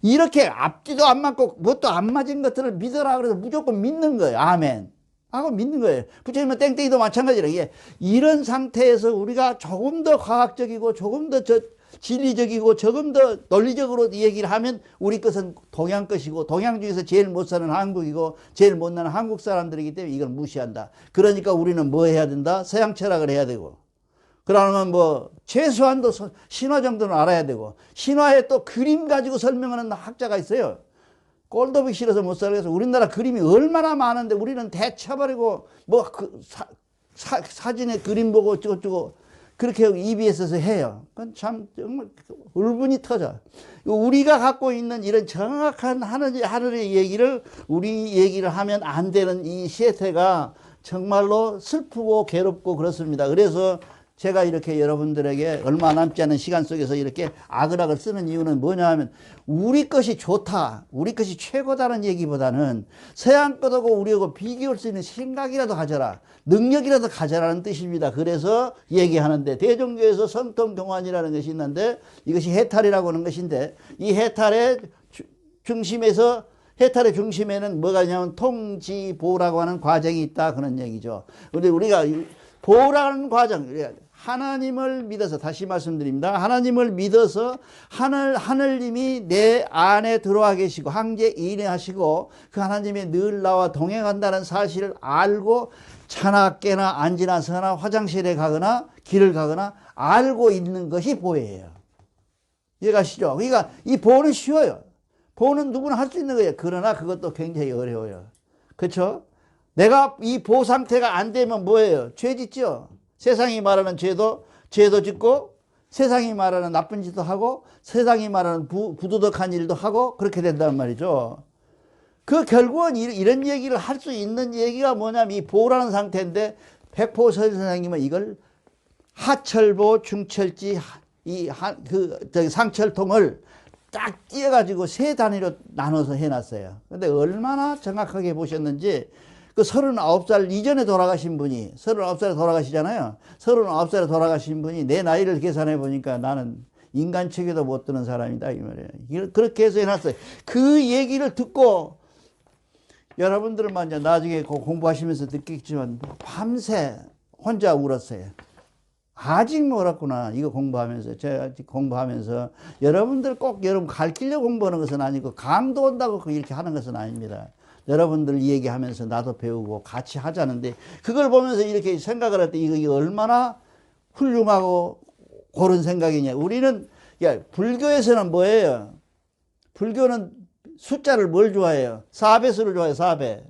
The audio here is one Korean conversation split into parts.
이렇게 앞뒤도 안 맞고 뭣도 안 맞은 것들을 믿어라 그래서 무조건 믿는 거예요. 아멘 하고 믿는 거예요. 부처님은 땡땡이도 마찬가지로 이게 이런 상태에서 우리가 조금 더 과학적이고 조금 더 진리적이고 조금 더 논리적으로 얘기를 하면 우리 것은 동양 것이고 동양 중에서 제일 못 사는 한국이고 제일 못 나는 한국 사람들이기 때문에 이걸 무시한다. 그러니까 우리는 뭐 해야 된다? 서양 철학을 해야 되고, 그러면 뭐 최소한도 신화 정도는 알아야 되고, 신화에 또 그림 가지고 설명하는 학자가 있어요. 꼴도 보기 싫어서 못 살겠어. 우리나라 그림이 얼마나 많은데 우리는 대쳐버리고 뭐 사진에 그림 보고 어쩌고저쩌고 그렇게 EBS에서 해요. 그건 참 정말 울분이 터져. 우리가 갖고 있는 이런 정확한 하늘의 얘기를 우리 얘기를 하면 안 되는 이 시혜태가 정말로 슬프고 괴롭고 그렇습니다. 그래서 제가 이렇게 여러분들에게 얼마 남지 않은 시간 속에서 이렇게 아글아글 쓰는 이유는 뭐냐 하면, 우리 것이 좋다, 우리 것이 최고다는 얘기보다는 서양 것하고 우리하고 비교할 수 있는 생각이라도 가져라, 능력이라도 가져라는 뜻입니다. 그래서 얘기하는데, 대종교에서 성통경환이라는 것이 있는데 이것이 해탈이라고 하는 것인데, 이 해탈의 중심에서, 해탈의 중심에는 뭐가 있냐면 통지보라고 하는 과정이 있다, 그런 얘기죠. 근데 우리가 보라는 과정, 하나님을 믿어서, 다시 말씀드립니다. 하나님을 믿어서 하늘님이 내 안에 들어와 계시고 황제 인해하시고 그 하나님이 늘 나와 동행한다는 사실을 알고 자나 깨나 앉으나 서나 화장실에 가거나 길을 가거나 알고 있는 것이 보예요. 이해가시죠? 그러니까 이 보는 쉬워요. 보는 누구나 할 수 있는 거예요. 그러나 그것도 굉장히 어려워요. 그렇죠? 내가 이 보 상태가 안 되면 뭐예요? 죄 짓죠. 세상이 말하는 죄도 짓고, 세상이 말하는 나쁜 짓도 하고, 세상이 말하는 부도덕한 일도 하고, 그렇게 된단 말이죠. 그 결국은 이런 얘기를 할 수 있는 얘기가 뭐냐면 이 보라는 상태인데, 백포 선생님은 이걸 하철보, 중철지, 상철통을 딱 띄어가지고 세 단위로 나눠서 해놨어요. 근데 얼마나 정확하게 보셨는지, 그 39살 이전에 돌아가신 분이, 39살에 돌아가시잖아요. 39살에 돌아가신 분이 내 나이를 계산해 보니까 나는 인간 책에도 못 드는 사람이다, 이 말이에요. 그렇게 해서 해놨어요. 그 얘기를 듣고 여러분들은 이제 나중에 공부하시면서 느끼겠지만 밤새 혼자 울었어요. 아직 멀었구나, 이거 공부하면서. 제가 공부하면서 여러분들 꼭 여러분 가르치려고 공부하는 것은 아니고 강도 온다고 이렇게 하는 것은 아닙니다. 여러분들 얘기하면서 나도 배우고 같이 하자는데, 그걸 보면서 이렇게 생각을 할 때 이거 얼마나 훌륭하고 옳은 생각이냐. 우리는, 불교에서는 뭐예요? 불교는 숫자를 뭘 좋아해요? 4배수를 좋아해요, 4배.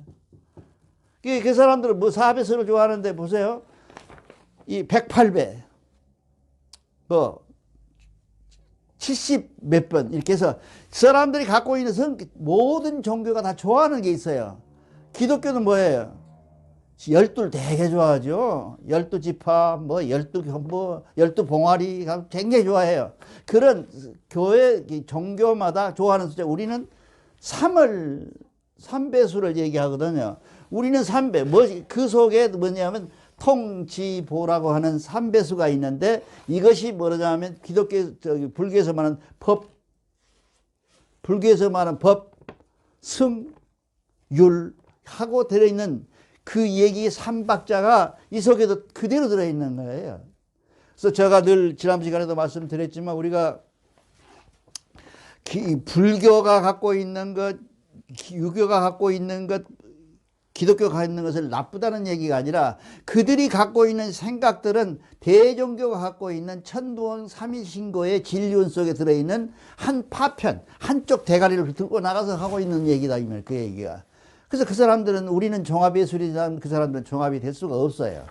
그 사람들은 뭐 4배수를 좋아하는데 보세요. 이 108배, 뭐 70 몇 번, 이렇게 해서 사람들이 갖고 있는 모든 종교가 다 좋아하는 게 있어요. 기독교는 뭐예요? 12를 되게 좋아하죠. 12지파, 12봉화리 굉장히 좋아해요. 그런 교회, 종교마다 좋아하는 숫자. 우리는 3배수를 얘기하거든요. 우리는 3배. 그 속에 뭐냐면 통지보라고 하는 3배수가 있는데, 이것이 뭐냐면 불교에서 말하는 법, 승, 율 하고 들어있는 그 얘기 3박자가 이 속에도 그대로 들어있는 거예요. 그래서 제가 늘 지난 시간에도 말씀드렸지만, 우리가 불교가 갖고 있는 것, 유교가 갖고 있는 것, 기독교가 갖고 있는 것을 나쁘다는 얘기가 아니라, 그들이 갖고 있는 생각들은 대종교가 갖고 있는 천부원 삼일신고의 진리원 속에 들어있는 한 파편, 한쪽 대가리를 들고 나가서 하고 있는 얘기다, 이말 그 얘기가. 그래서 그 사람들은, 우리는 종합예술이지만 그 사람들은 종합이 될 수가 없어요.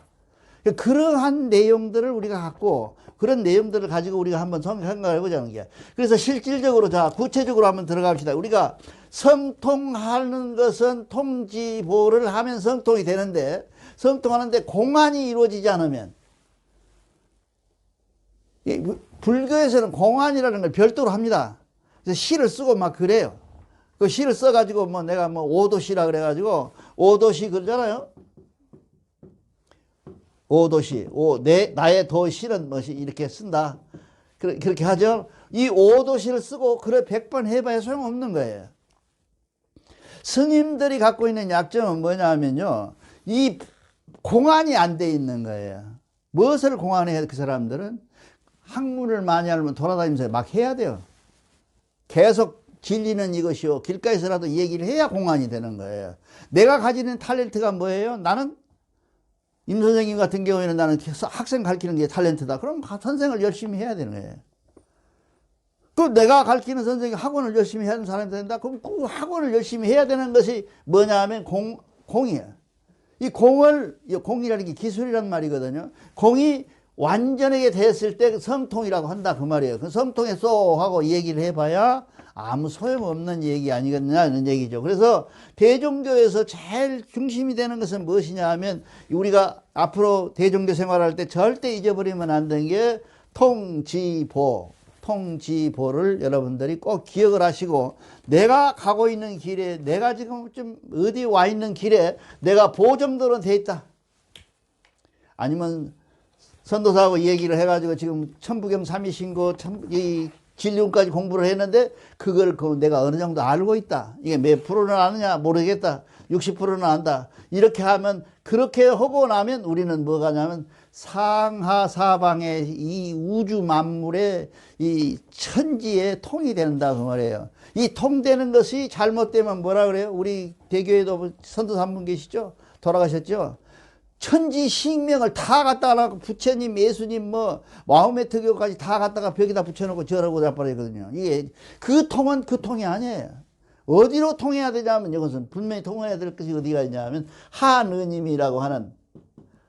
그러한 내용들을 우리가 갖고, 그런 내용들을 가지고 우리가 한번 생각을 해보자는 게. 그래서 실질적으로, 자, 구체적으로 한번 들어갑시다. 우리가 성통하는 것은 통지보를 하면 성통이 되는데, 성통하는데 공안이 이루어지지 않으면, 불교에서는 공안이라는 걸 별도로 합니다. 그래서 시를 쓰고 막 그래요. 그 시를 써가지고 내가 오도시라 그래가지고, 오도시 그러잖아요. 오도시, 나의 도시는 이렇게 쓴다. 그렇게 하죠. 이 오도시를 쓰고 그래 100번 해봐야 소용없는 거예요. 스님들이 갖고 있는 약점은 뭐냐면요, 이 공안이 안 돼 있는 거예요. 무엇을 공안해야 그 사람들은? 학문을 많이 알면 돌아다니면서 막 해야 돼요. 계속 진리는 이것이요, 길가에서라도 얘기를 해야 공안이 되는 거예요. 내가 가지는 탤런트가 뭐예요? 나는 임 선생님 같은 경우에는 나는 학생 가르치는 게 탤런트다. 그럼 선생을 열심히 해야 되는 거예요. 그 내가 가르치는 선생이 학원을 열심히 해야 하는 사람이 된다. 그럼 그 학원을 열심히 해야 되는 것이 뭐냐 하면 공이에요. 이 공이라는 게 기술이란 말이거든요. 공이 완전하게 됐을 때 성통이라고 한다 그 말이에요. 그 성통에 쏘 하고 얘기를 해봐야 아무 소용없는 얘기 아니겠느냐는 얘기죠. 그래서 대종교에서 제일 중심이 되는 것은 무엇이냐 하면, 우리가 앞으로 대종교 생활할 때 절대 잊어버리면 안 되는 게 통지보를 여러분들이 꼭 기억을 하시고, 내가 가고 있는 길에, 내가 지금 좀 어디 와 있는 길에 내가 보 정도는 돼 있다. 아니면 선도사하고 얘기를 해가지고 지금 천부경 삼위신고 이 진리문까지 공부를 했는데 그걸 내가 어느 정도 알고 있다. 이게 몇 프로는 아느냐 모르겠다. 60%는 안다. 이렇게 하면, 그렇게 하고 나면 우리는 뭐가 냐면 상하사방의 이 우주 만물의 이 천지의 통이 된다 그 말이에요. 이 통되는 것이 잘못되면 뭐라 그래요? 우리 대교에도 선도사 한 분 계시죠? 돌아가셨죠? 천지 식명을 다 갖다가 놔고 부처님, 예수님, 마호메트 교까지 다 갖다가 벽에다 붙여놓고 저러고 자빠르거든요. 이게 그 통은 그 통이 아니에요. 어디로 통해야 되냐면, 이것은 분명히 통해야 될 것이 어디가 있냐면 하느님이라고 하는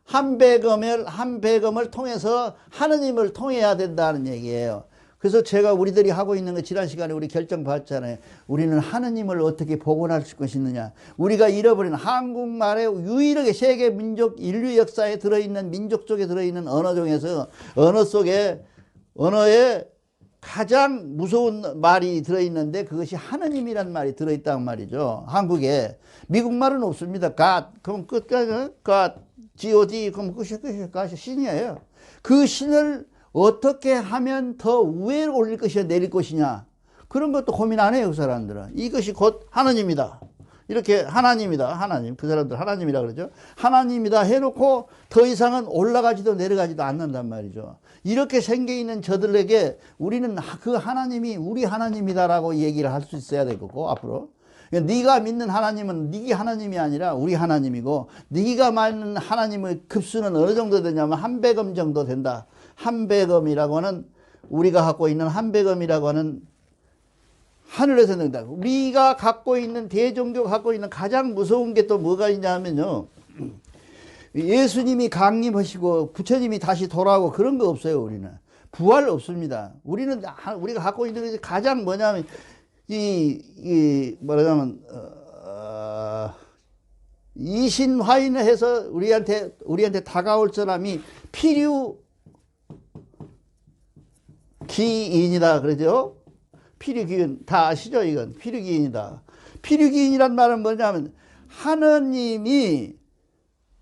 한 배검을 통해서 하느님을 통해야 된다는 얘기예요. 그래서 제가 우리들이 하고 있는 거 지난 시간에 우리 결정 봤잖아요. 우리는 하느님을 어떻게 복원할 수 있느냐. 우리가 잃어버린 한국말의 유일하게 세계 민족 인류 역사에 들어있는, 민족 속에 들어있는 언어 중에서 언어에 가장 무서운 말이 들어있는데 그것이 하느님이란 말이 들어있단 말이죠. 한국에. 미국 말은 없습니다. God. 그럼 끝까지 God, God. 그럼 끝이 신이에요. 그 신을 어떻게 하면 더 위에 올릴 것이냐 내릴 것이냐, 그런 것도 고민 안 해요 그 사람들은. 이것이 곧 하느님이다, 이렇게 하나님이다, 하나님, 그 사람들 하나님이라 그러죠. 하나님이다 해놓고 더 이상은 올라가지도 내려가지도 않는단 말이죠. 이렇게 생겨있는 저들에게 우리는 그 하나님이 우리 하나님이다라고 얘기를 할 수 있어야 될 거고, 앞으로 네가 믿는 하나님은 네가 하나님이 아니라 우리 하나님이고, 네가 믿는 하나님의 급수는 어느 정도 되냐면 한 배검 정도 된다. 한 배검이라고 하는, 우리가 갖고 있는 한 배검이라고 하는 하늘에서 된다. 우리가 갖고 있는, 대종교가 갖고 있는 가장 무서운 게 또 뭐가 있냐면요, 예수님이 강림하시고 부처님이 다시 돌아오고 그런 거 없어요. 우리는 부활 없습니다. 우리가 갖고 있는 것이 가장 뭐냐면 뭐라냐면 이신화인을 해서 우리한테 다가올 사람이 필유기인이다 그러죠. 필유기인 다 아시죠? 이건 필유기인이다. 필유기인이란 말은 뭐냐면, 하느님이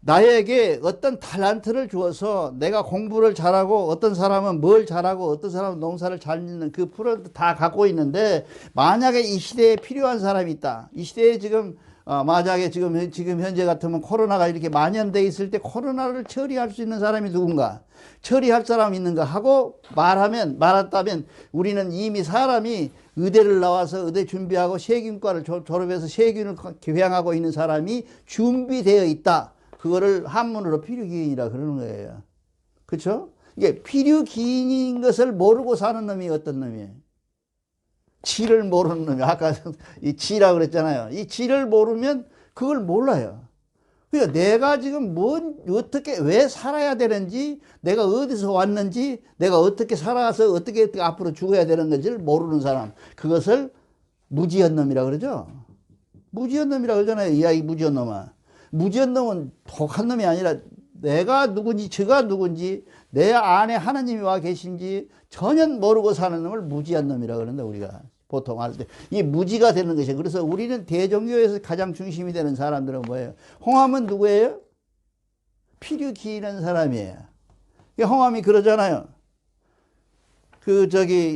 나에게 어떤 탤런트를 주어서 내가 공부를 잘하고, 어떤 사람은 뭘 잘하고, 어떤 사람은 농사를 잘 짓는 그 프로를 다 갖고 있는데, 만약에 이 시대에 필요한 사람이 있다. 이 시대에 지금 만약에 지금 현재 같으면 코로나가 이렇게 만연돼 있을 때 코로나를 처리할 수 있는 사람이 누군가, 처리할 사람이 있는가 하고 말았다면, 우리는 이미 사람이 의대를 나와서 의대 준비하고 세균과를 졸업해서 세균을 교양하고 있는 사람이 준비되어 있다. 그거를 한문으로 필유기인이라 그러는 거예요. 그렇죠? 이게 필유기인인 것을 모르고 사는 놈이 어떤 놈이에요? 지를 모르는 놈이, 아까 이 지라고 그랬잖아요. 이 지를 모르면 그걸 몰라요. 그러니까 내가 지금 어떻게, 왜 살아야 되는지, 내가 어디서 왔는지, 내가 어떻게 살아서 어떻게 앞으로 죽어야 되는 건지를 모르는 사람, 그것을 무지한 놈이라 그러죠. 무지한 놈이라 그러잖아요. 이 무지한 놈아. 무지한 놈은 독한 놈이 아니라 내가 누군지, 저가 누군지, 내 안에 하나님이 와 계신지 전혀 모르고 사는 놈을 무지한 놈이라 그런다, 우리가 보통 할 때. 이 무지가 되는 것이에요. 그래서 우리는 대종교에서 가장 중심이 되는 사람들은 뭐예요? 홍암은 누구예요? 필유 기이는 사람이에요. 홍암이 그러잖아요.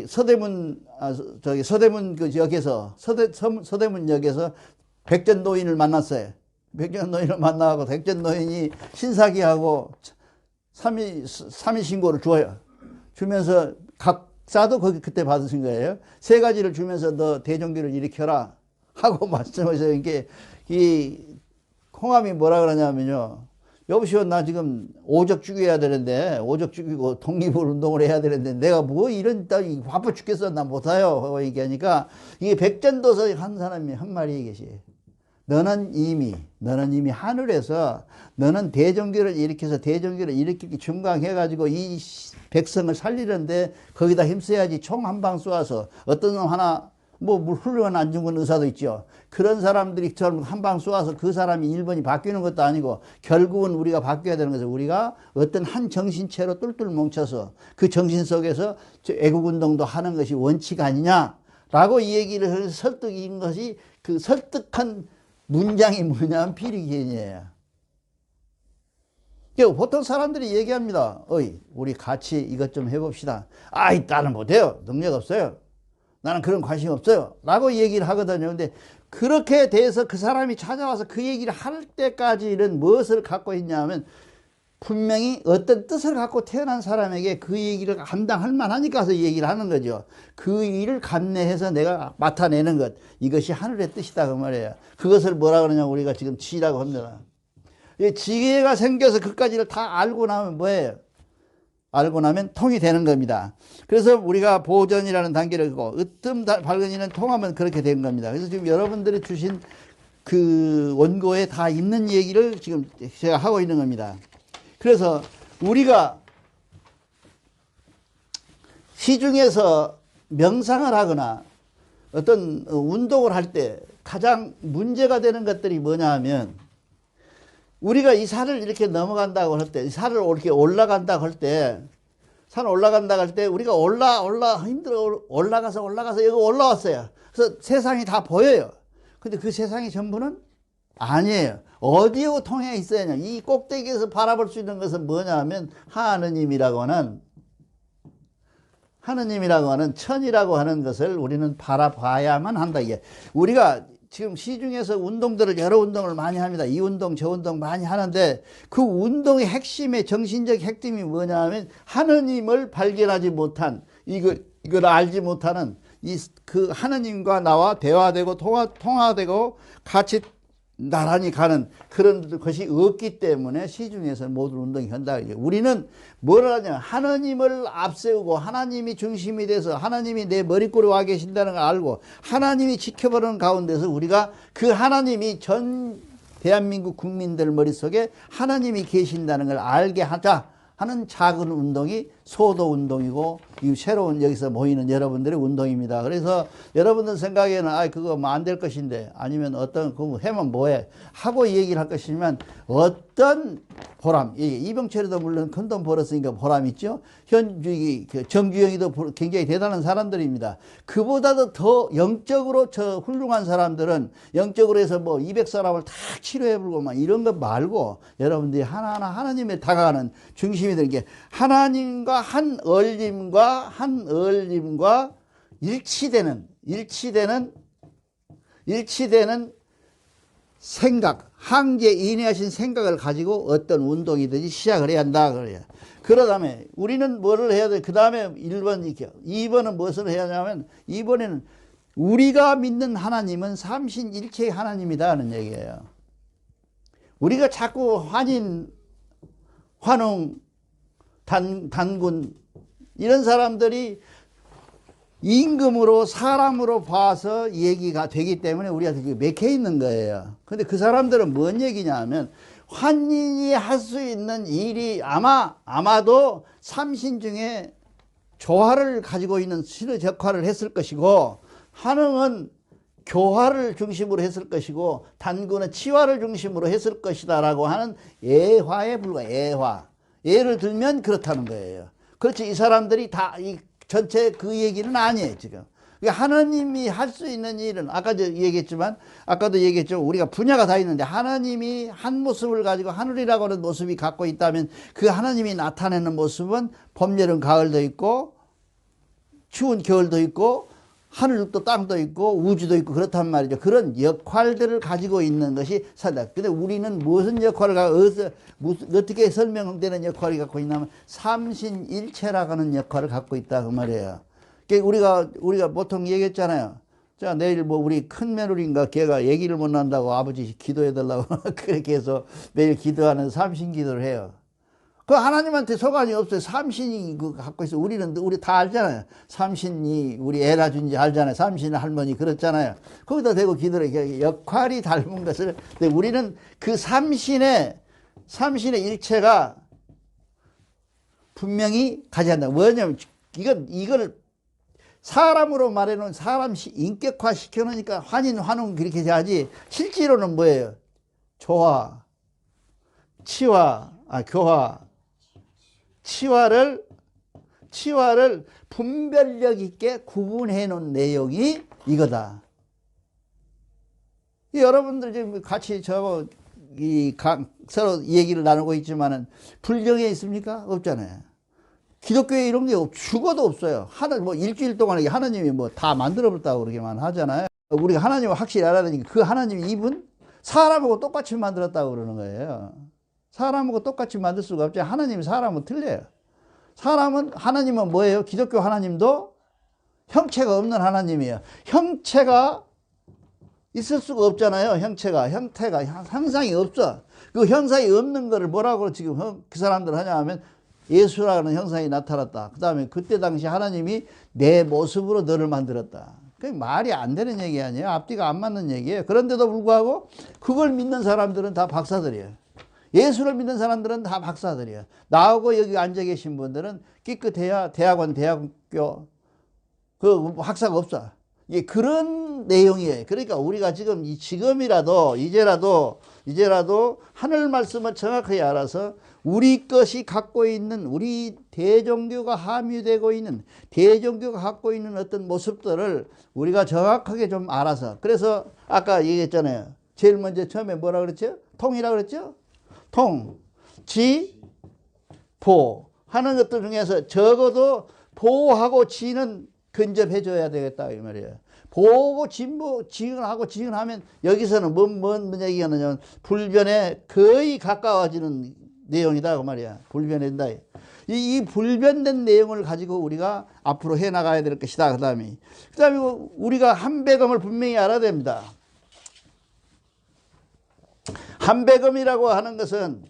서대문 그 역에서, 서대문 역에서 백전노인을 만났어요. 백전노인을 만나고 백전노인이 신사기하고 삼위 신고를 줘요. 주면서 각사도 거기 그때 받으신 거예요. 세 가지를 주면서 너 대종기를 일으켜라 하고 말씀하셔요. 이게 이 홍함이 뭐라 그러냐면요. 여보시오, 나 지금 오적 죽여야 되는데, 오적 죽이고 독립을 운동을 해야 되는데, 내가 뭐 이런 딸이 바빠 죽겠어, 나 못해요. 하고 얘기하니까, 이게 백전도서 한 사람이 한 말이 계시. 너는 이미 하늘에서 너는 대종교를 일으켜서 대종교를 일으키기 중강해가지고 이 백성을 살리는데 거기다 힘써야지. 총 한 방 쏘아서 어떤 놈 하나 뭐 훌륭한 안중근 의사도 있죠. 그런 사람들이처럼 한 방 쏘아서 그 사람이 1번이 바뀌는 것도 아니고 결국은 우리가 바뀌어야 되는 것은 우리가 어떤 한 정신체로 똘똘 뭉쳐서 그 정신 속에서 애국운동도 하는 것이 원칙 아니냐라고 이 얘기를 해서 설득인 것이 그 설득한 문장이 뭐냐면 필리겐이에요. 보통 사람들이 얘기합니다. 어이, 우리 같이 이것 좀 해봅시다. 아이, 나는 못해요. 능력 없어요. 나는 그런 관심 없어요. 라고 얘기를 하거든요. 근데 그렇게 돼서 그 사람이 찾아와서 그 얘기를 할 때까지는 무엇을 갖고 있냐면 분명히 어떤 뜻을 갖고 태어난 사람에게 그 얘기를 감당할 만하니까 서 얘기를 하는 거죠. 그 일을 감내해서 내가 맡아내는 것. 이것이 하늘의 뜻이다 그 말이에요. 그것을 뭐라 그러냐 우리가 지금 지라고 합니다. 지혜가 생겨서 그까지를 다 알고 나면 뭐예요? 알고 나면 통이 되는 겁니다. 그래서 우리가 보전이라는 단계를 걷고 으뜸 밝은 이는 통하면 그렇게 된 겁니다. 그래서 지금 여러분들이 주신 그 원고에 다 있는 얘기를 지금 제가 하고 있는 겁니다. 그래서 우리가 시중에서 명상을 하거나 어떤 운동을 할 때 가장 문제가 되는 것들이 뭐냐 하면 우리가 이 산을 이렇게 넘어간다고 할 때, 이 산을 이렇게 올라간다고 할 때, 산 올라간다고 할 때, 우리가 힘들어 올라가서 여기 올라왔어요. 그래서 세상이 다 보여요. 근데 그 세상이 전부는 아니에요. 어디에 통해 있어야 하냐. 이 꼭대기에서 바라볼 수 있는 것은 뭐냐 하면 하느님이라고 하는 천이라고 하는 것을 우리는 바라봐야만 한다. 이게 우리가 지금 시중에서 운동들을 여러 운동을 많이 합니다. 이 운동 저 운동 많이 하는데 그 운동의 핵심의 정신적 핵심이 뭐냐 하면 하느님을 발견하지 못한 이걸 알지 못하는 그 하느님과 나와 대화되고 통화되고 같이 나란히 가는 그런 것이 없기 때문에 시중에서 모든 운동이 한다. 우리는 뭘 하냐. 하나님을 앞세우고 하나님이 중심이 돼서 하나님이 내 머리꼬리 와 계신다는 걸 알고 하나님이 지켜보는 가운데서 우리가 그 하나님이 전 대한민국 국민들 머릿속에 하나님이 계신다는 걸 알게 하자 하는 작은 운동이 소도 운동이고 이 새로운 여기서 모이는 여러분들의 운동입니다. 그래서 여러분들 생각에는 그거 뭐 안 될 것인데 아니면 어떤 그거 해면 뭐해 하고 얘기를 할 것이지만 어떤 보람 이병철이도 물론 큰 돈 벌었으니까 보람 있죠. 정주영이도 굉장히 대단한 사람들입니다. 그보다도 더 영적으로 훌륭한 사람들은 영적으로 해서 뭐 200사람을 다 치료해보고 막 이런 거 말고 여러분들이 하나하나 하나님에 다가가는 중심이 되는 게 하나님과 한 얼림과 일치되는 생각, 한계 인해하신 생각을 가지고 어떤 운동이든지 시작을 해야 한다 그래요. 그러 다음에 우리는 뭐를 해야 돼? 그 다음에 1번 이렇게 2번은 무엇을 해야 하냐면 2번에는 우리가 믿는 하나님은 삼신일체의 하나님이다 하는 얘기예요. 우리가 자꾸 환인, 환웅, 단군 이런 사람들이 임금으로 사람으로 봐서 얘기가 되기 때문에 우리가 되게 맥혀 있는 거예요. 근데 그 사람들은 뭔 얘기냐 하면 환인이 할 수 있는 일이 아마도 삼신 중에 조화를 가지고 있는 신의적화를 했을 것이고 환웅은 교화를 중심으로 했을 것이고 단군은 치화를 중심으로 했을 것이다 라고 하는 예화에 불과해요. 예를 들면 그렇다는 거예요. 그렇지 이 사람들이 다 이 전체 그 얘기는 아니에요 지금. 하나님이 할 수 있는 일은 아까도 얘기했지만 우리가 분야가 다 있는데 하나님이 한 모습을 가지고 하늘이라고 하는 모습이 갖고 있다면 그 하나님이 나타내는 모습은 봄, 여름, 가을도 있고 추운 겨울도 있고 하늘도 땅도 있고 우주도 있고 그렇단 말이죠. 그런 역할들을 가지고 있는 것이 산다. 근데 우리는 무슨 역할을 어떻게 설명되는 역할을 갖고 있냐면 삼신일체라고 하는 역할을 갖고 있다 그 말이에요. 그러니까 우리가 보통 얘기했잖아요. 자, 내일 뭐 우리 큰 며느리인가 걔가 얘기를 못 난다고 아버지 기도해 달라고 그렇게 해서 매일 기도하는 삼신 기도를 해요. 그 하나님한테 소관이 없어요. 삼신이 그 갖고 있어. 우리 다 알잖아요. 삼신이 우리 애 낳아준지 알잖아요. 삼신 할머니 그렇잖아요. 거기다 대고 기도를 해. 역할이 닮은 것을. 근데 우리는 그 삼신의 일체가 분명히 가져야 한다. 뭐냐면 이걸 사람으로 말해놓은 사람 인격화 시켜놓으니까 환인 환웅 그렇게 해야지. 실제로는 뭐예요? 조화, 치화, 교화. 치화를 분별력 있게 구분해 놓은 내용이 이거다. 여러분들 지금 같이 저하고 서로 얘기를 나누고 있지만은 불경에 있습니까? 없잖아요. 기독교에 이런 게 죽어도 없어요. 뭐 일주일 동안에 하나님이 뭐 다 만들어 볼다고 그러게만 하잖아요. 우리가 하나님을 확실히 알아야 되니까 그 하나님이 이분 사람하고 똑같이 만들었다고 그러는 거예요. 사람하고 똑같이 만들 수가 없죠. 하나님이 사람은 틀려요. 하나님은 뭐예요? 기독교 하나님도 형체가 없는 하나님이에요. 형체가 있을 수가 없잖아요. 형태가 형상이 없어. 그 형상이 없는 거를 뭐라고 지금 그 사람들 하냐 하면 예수라는 형상이 나타났다. 그 다음에 그때 당시 하나님이 내 모습으로 너를 만들었다. 그게 말이 안 되는 얘기 아니에요. 앞뒤가 안 맞는 얘기예요. 그런데도 불구하고 그걸 믿는 사람들은 다 박사들이에요. 예수를 믿는 사람들은 다 박사들이에요. 나하고 여기 앉아 계신 분들은 깨끗해야 대학원, 대학교 그 학사가 없어. 이게 그런 내용이에요. 그러니까 우리가 지금이라도 이제라도 하늘 말씀을 정확하게 알아서 우리 것이 갖고 있는 우리 대종교가 함유되고 있는 대종교가 갖고 있는 어떤 모습들을 우리가 정확하게 좀 알아서 그래서 아까 얘기했잖아요. 제일 먼저 처음에 뭐라 그랬죠? 통이라고 그랬죠? 통, 지, 보 하는 것들 중에서 적어도 보하고 지는 근접해 줘야 되겠다 이 말이에요. 보고 지근하고 지근하면 여기서는 뭔 얘기가 나냐면 불변에 거의 가까워지는 내용이다 그 말이야. 불변된다. 이 불변된 내용을 가지고 우리가 앞으로 해 나가야 될 것이다. 그다음에 우리가 한배검을 분명히 알아야 됩니다. 한배검이라고 하는 것은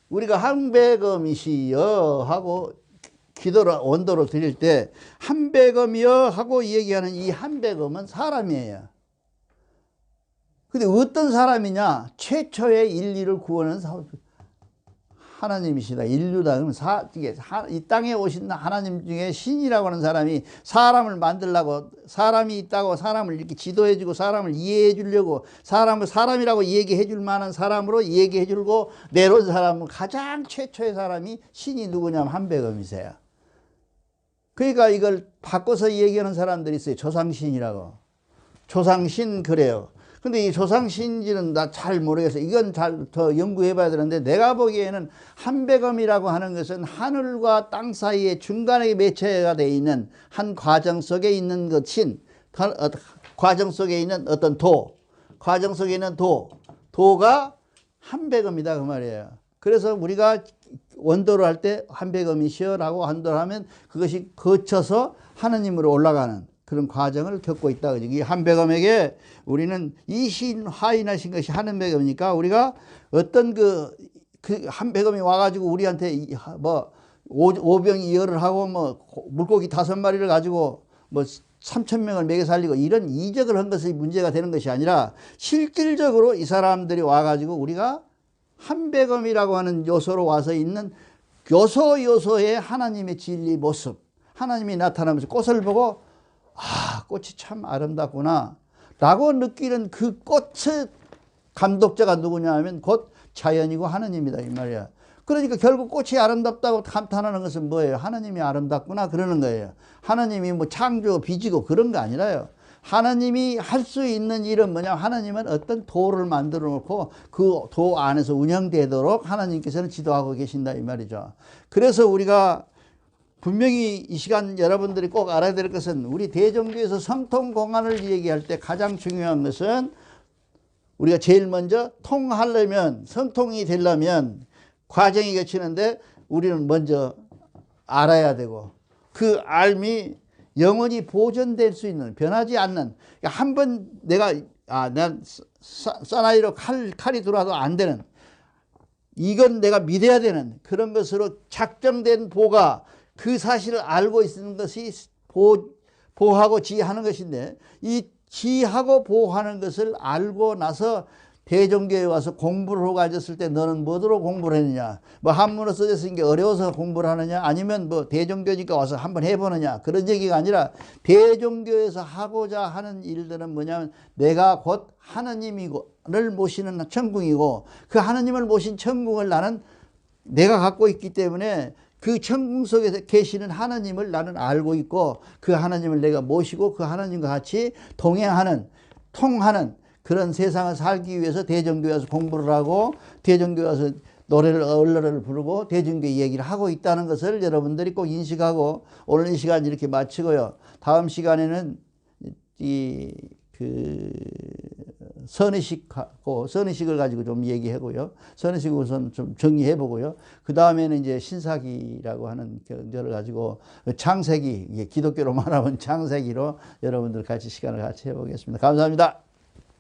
우리가 한배검이시여 하고 기도를 원도로 드릴 때 한배검이여 하고 얘기하는 이 한배검은 사람이에요. 근데 어떤 사람이냐? 최초의 인류를 구원하는 하나님이시다. 인류다. 그러면 이 땅에 오신 하나님 중에 신이라고 하는 사람이 사람을 만들려고 사람이 있다고 사람을 이렇게 지도해 주고 사람을 이해해 주려고 사람을 사람이라고 얘기해 줄 만한 사람으로 얘기해 주고 내려온 사람은 가장 최초의 사람이 신이 누구냐면 한배검이세요. 그러니까 이걸 바꿔서 얘기하는 사람들이 있어요. 조상신이라고. 조상신 그래요. 근데 이 조상신지는 나 잘 모르겠어요. 이건 더 연구해 봐야 되는데 내가 보기에는 한배검이라고 하는 것은 하늘과 땅 사이에 중간에 매체가 되어 있는 한 과정 속에 있는 것인 과정 속에 있는 어떤 과정 속에 있는 도가 한배검이다 그 말이에요. 그래서 우리가 원도를 할 때 한배검이시여라고 한도를 하면 그것이 거쳐서 하느님으로 올라가는 그런 과정을 겪고 있다. 이 한배검에게 우리는 이신 화인하신 것이 한배검이니까 우리가 어떤 그 한배검이 와가지고 우리한테 뭐 오병이 열을 하고 뭐 물고기 5마리를 가지고 뭐 3,000명을 먹여 살리고 이런 이적을 한 것이 문제가 되는 것이 아니라 실질적으로 이 사람들이 와가지고 우리가 한배검이라고 하는 요소로 와서 있는 요소의 하나님의 진리 모습 하나님이 나타나면서 꽃을 보고 꽃이 참 아름답구나 라고 느끼는 그 꽃의 감독자가 누구냐 하면 곧 자연이고 하느님이다 이 말이야. 그러니까 결국 꽃이 아름답다고 감탄하는 것은 뭐예요? 하나님이 아름답구나 그러는 거예요. 하나님이 뭐 창조 빚이고 그런 거 아니라요. 하나님이 할 수 있는 일은 뭐냐? 하나님은 어떤 도를 만들어 놓고 그 도 안에서 운영되도록 하나님께서는 지도하고 계신다 이 말이죠. 그래서 우리가 분명히 이 시간 여러분들이 꼭 알아야 될 것은 우리 대종교에서 성통공안을 얘기할 때 가장 중요한 것은 우리가 제일 먼저 통하려면 성통이 되려면 과정이 거치는데 우리는 먼저 알아야 되고 그 알미 영원히 보존될 수 있는 변하지 않는 한번 내가 난 사나이로 칼이 들어와도 안 되는 이건 내가 믿어야 되는 그런 것으로 작정된 보가 그 사실을 알고 있는 것이 보하고 지하는 것인데 이 지하고 보하는 것을 알고 나서 대종교에 와서 공부를 하고 앉았을 때 너는 뭐로 공부를 했느냐 뭐 한문으로 써졌으니 게 어려워서 공부를 하느냐 아니면 뭐 대종교니까 와서 한번 해보느냐 그런 얘기가 아니라 대종교에서 하고자 하는 일들은 뭐냐면 내가 곧 하느님을 모시는 천궁이고 그 하느님을 모신 천궁을 나는 내가 갖고 있기 때문에 그 천궁 속에 계시는 하나님을 나는 알고 있고 그 하나님을 내가 모시고 그 하나님과 같이 동행하는 통하는 그런 세상을 살기 위해서 대종교에 와서 공부를 하고 대종교에 와서 노래를 언러를 부르고 대종교 얘기를 하고 있다는 것을 여러분들이 꼭 인식하고 오늘 이 시간 이렇게 마치고요. 다음 시간에는 선의식을 가지고 좀 얘기하고요. 선의식 우선 좀 정리해 보고요. 그 다음에는 이제 신사기라고 하는 결을 가지고 창세기, 기독교로 말하면 창세기로 여러분들 같이 시간을 같이 해보겠습니다. 감사합니다.